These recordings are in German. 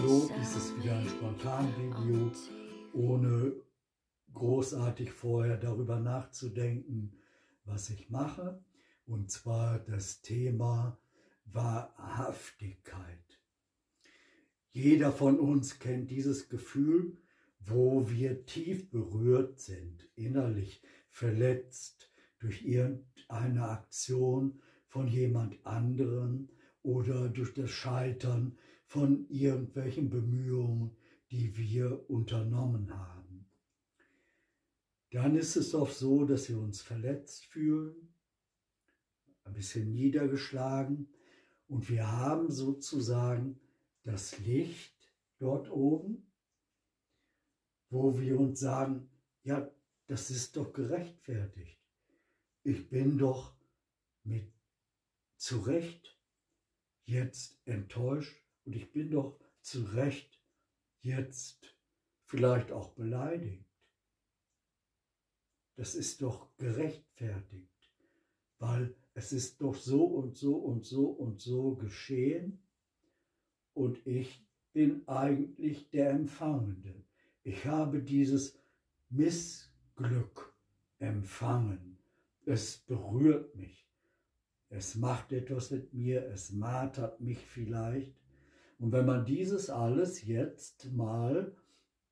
Hallo, dies ist wieder ein Spontanvideo, ohne großartig vorher darüber nachzudenken, was ich mache. Und zwar das Thema Wahrhaftigkeit. Jeder von uns kennt dieses Gefühl, wo wir tief berührt sind, innerlich verletzt durch irgendeine Aktion von jemand anderem oder durch das Scheitern von irgendwelchen Bemühungen, die wir unternommen haben. Dann ist es oft so, dass wir uns verletzt fühlen, ein bisschen niedergeschlagen, und wir haben sozusagen das Licht dort oben, wo wir uns sagen, ja, das ist doch gerechtfertigt. Ich bin doch mit zu Recht jetzt enttäuscht und ich bin doch zu Recht jetzt vielleicht auch beleidigt. Das ist doch gerechtfertigt, weil es ist doch so und so und so und so geschehen und ich bin eigentlich der Empfangende. Ich habe dieses Missglück empfangen. Es berührt mich. Es macht etwas mit mir, es martert mich vielleicht. Und wenn man dieses alles jetzt mal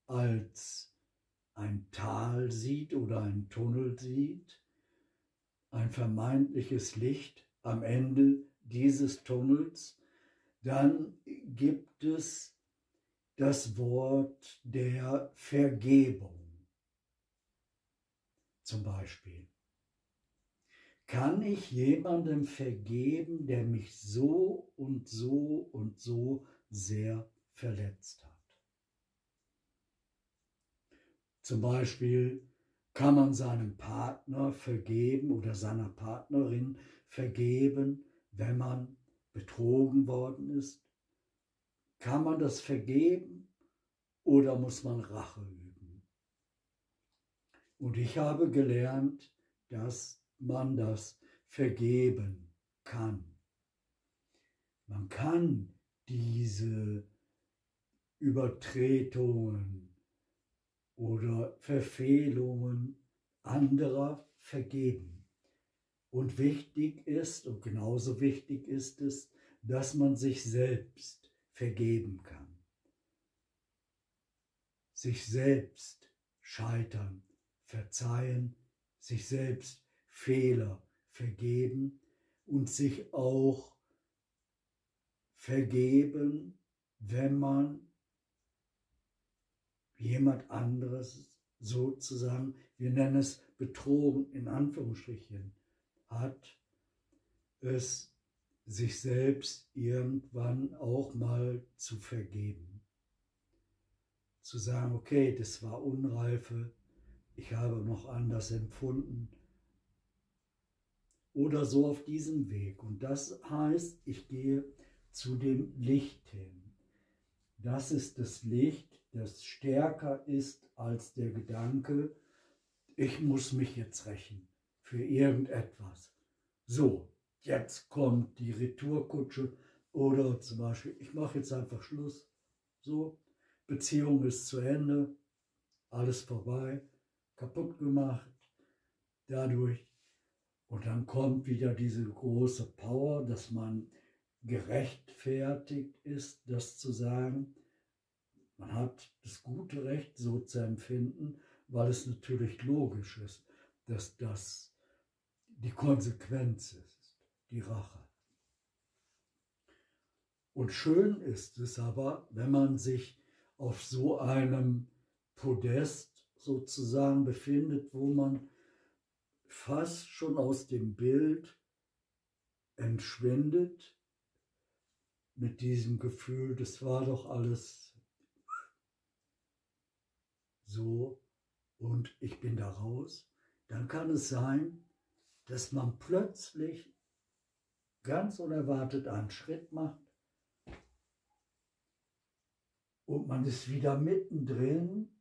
als ein Tal sieht oder einen Tunnel sieht, ein vermeintliches Licht am Ende dieses Tunnels, dann gibt es das Wort der Vergebung. Zum Beispiel. Kann ich jemandem vergeben, der mich so und so und so sehr verletzt hat? Zum Beispiel kann man seinem Partner vergeben oder seiner Partnerin vergeben, wenn man betrogen worden ist? Kann man das vergeben oder muss man Rache üben? Und ich habe gelernt, dass man das vergeben kann. Man kann diese Übertretungen oder Verfehlungen anderer vergeben. Und wichtig ist, und genauso wichtig ist es, dass man sich selbst vergeben kann. Sich selbst scheitern, verzeihen, sich selbst Fehler vergeben und sich auch vergeben, wenn man jemand anderes sozusagen, wir nennen es betrogen in Anführungsstrichen, hat, es sich selbst irgendwann auch mal zu vergeben. Zu sagen, okay, das war Unreife, ich habe noch anders empfunden, oder so auf diesem Weg. Und das heißt, ich gehe zu dem Licht hin. Das ist das Licht, das stärker ist als der Gedanke, ich muss mich jetzt rächen für irgendetwas. So, jetzt kommt die Retourkutsche oder zum Beispiel, ich mache jetzt einfach Schluss. So, Beziehung ist zu Ende, alles vorbei, kaputt gemacht dadurch. Und dann kommt wieder diese große Power, dass man gerechtfertigt ist, das zu sagen. Man hat das gute Recht, so zu empfinden, weil es natürlich logisch ist, dass das die Konsequenz ist, die Rache. Und schön ist es aber, wenn man sich auf so einem Podest sozusagen befindet, wo man fast schon aus dem Bild entschwindet, mit diesem Gefühl, das war doch alles so und ich bin da raus, dann kann es sein, dass man plötzlich ganz unerwartet einen Schritt macht und man ist wieder mittendrin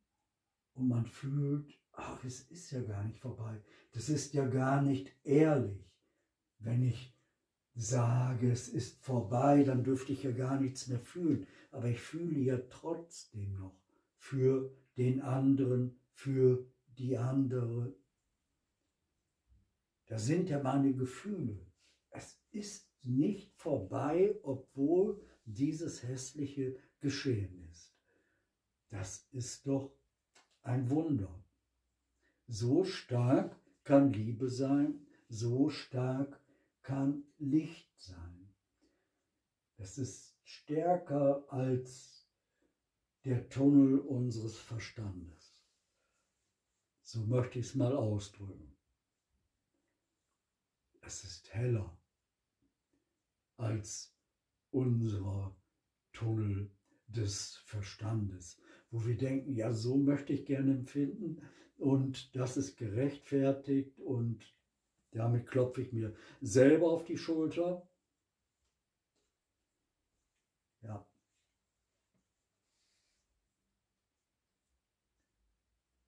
und man fühlt, ach, es ist ja gar nicht vorbei, das ist ja gar nicht ehrlich, wenn ich sage, es ist vorbei, dann dürfte ich ja gar nichts mehr fühlen. Aber ich fühle ja trotzdem noch für den anderen, für die andere. Da sind ja meine Gefühle. Es ist nicht vorbei, obwohl dieses hässliche geschehen ist. Das ist doch ein Wunder. So stark kann Liebe sein, so stark kann Licht sein. Das ist stärker als der Tunnel unseres Verstandes. So möchte ich es mal ausdrücken. Es ist heller als unser Tunnel des Verstandes, wo wir denken, ja, so möchte ich gerne empfinden und das ist gerechtfertigt und damit klopfe ich mir selber auf die Schulter. Ja.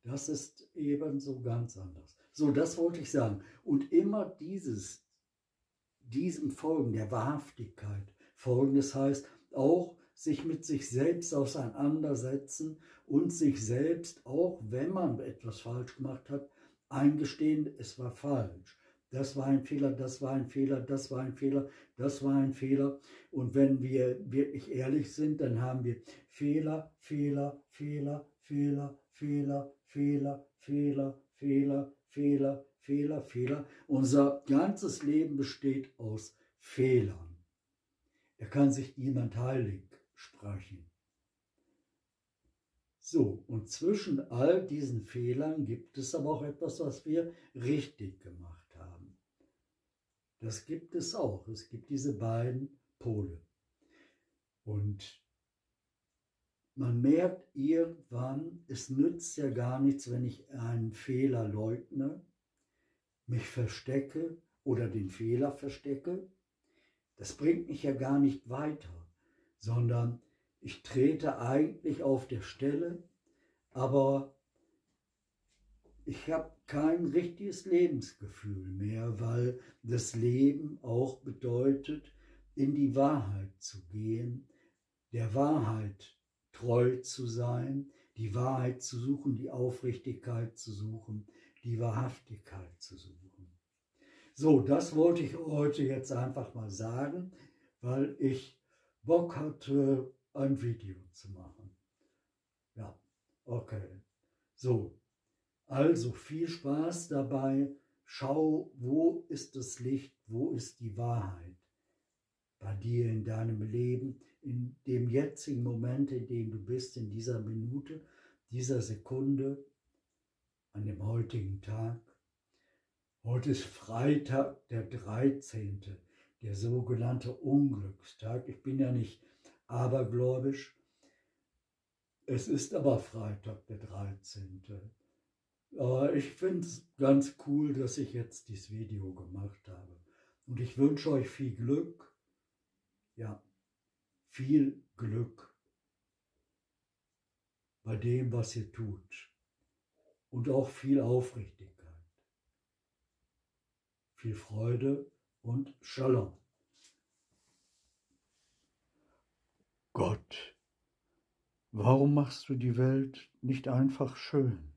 Das ist eben so ganz anders. So, das wollte ich sagen. Und immer diesem Folgen der Wahrhaftigkeit folgen, das heißt auch sich mit sich selbst auseinandersetzen und sich selbst, auch wenn man etwas falsch gemacht hat, eingestehen, es war falsch. Das war ein Fehler, das war ein Fehler, das war ein Fehler, das war ein Fehler. Und wenn wir wirklich ehrlich sind, dann haben wir Fehler, Fehler, Fehler, Fehler, Fehler, Fehler, Fehler, Fehler, Fehler, Fehler, Fehler. Unser ganzes Leben besteht aus Fehlern. Da kann sich niemand heilig sprechen. So, und zwischen all diesen Fehlern gibt es aber auch etwas, was wir richtig gemacht haben. Das gibt es auch. Es gibt diese beiden Pole. Und man merkt irgendwann, es nützt ja gar nichts, wenn ich einen Fehler leugne, mich verstecke oder den Fehler verstecke. Das bringt mich ja gar nicht weiter, sondern ich trete eigentlich auf der Stelle, aber ich habe kein richtiges Lebensgefühl mehr, weil das Leben auch bedeutet, in die Wahrheit zu gehen, der Wahrheit treu zu sein, die Wahrheit zu suchen, die Aufrichtigkeit zu suchen, die Wahrhaftigkeit zu suchen. So, das wollte ich heute jetzt einfach mal sagen, weil ich Bock hatte, ein Video zu machen. Ja, okay. So, also viel Spaß dabei. Schau, wo ist das Licht, wo ist die Wahrheit bei dir in deinem Leben, in dem jetzigen Moment, in dem du bist, in dieser Minute, dieser Sekunde, an dem heutigen Tag. Heute ist Freitag, der 13., der sogenannte Unglückstag. Ich bin ja nicht abergläubisch. Es ist aber Freitag, der 13. Ich finde es ganz cool, dass ich jetzt dieses Video gemacht habe. Und ich wünsche euch viel Glück. Ja, viel Glück bei dem, was ihr tut. Und auch viel Aufrichtigkeit. Viel Freude und Shalom. Gott, warum machst du die Welt nicht einfach schön?